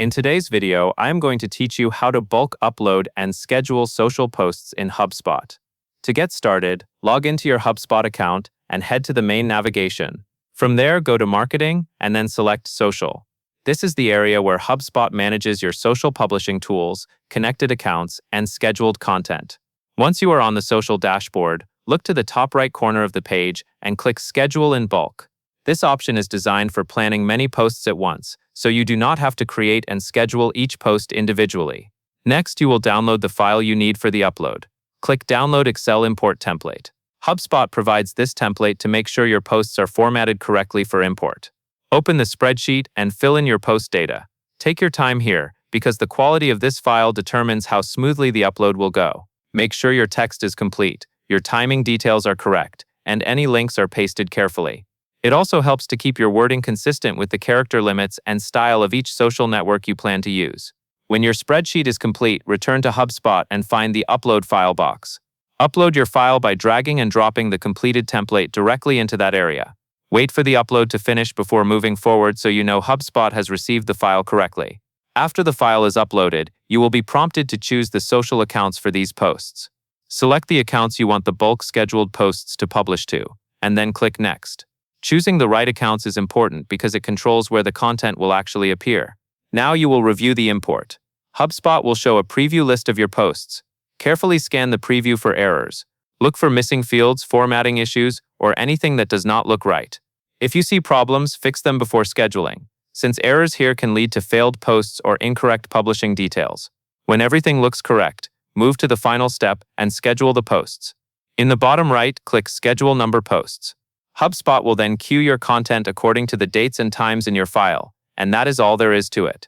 In today's video, I am going to teach you how to bulk upload and schedule social posts in Hubspot. To get started, log into your Hubspot account and head to the main navigation. From there, go to Marketing and then select Social. This is the area where Hubspot manages your social publishing tools, connected accounts, and scheduled content. Once you are on the social dashboard, look to the top right corner of the page and click Schedule in Bulk. This option is designed for planning many posts at once, so you do not have to create and schedule each post individually. Next, you will download the file you need for the upload. Click Download Excel Import Template. Hubspot provides this template to make sure your posts are formatted correctly for import. Open the spreadsheet and fill in your post data. Take your time here, because the quality of this file determines how smoothly the upload will go. Make sure your text is complete, your timing details are correct, and any links are pasted carefully. It also helps to keep your wording consistent with the character limits and style of each social network you plan to use. When your spreadsheet is complete, return to HubSpot and find the Upload File box. Upload your file by dragging and dropping the completed template directly into that area. Wait for the upload to finish before moving forward so you know HubSpot has received the file correctly. After the file is uploaded, you will be prompted to choose the social accounts for these posts. Select the accounts you want the bulk scheduled posts to publish to, and then click Next. Choosing the right accounts is important because it controls where the content will actually appear. Now you will review the import. HubSpot will show a preview list of your posts. Carefully scan the preview for errors. Look for missing fields, formatting issues, or anything that does not look right. If you see problems, fix them before scheduling, since errors here can lead to failed posts or incorrect publishing details. When everything looks correct, move to the final step and schedule the posts. In the bottom right, click Schedule Number Posts. HubSpot will then queue your content according to the dates and times in your file, and that is all there is to it.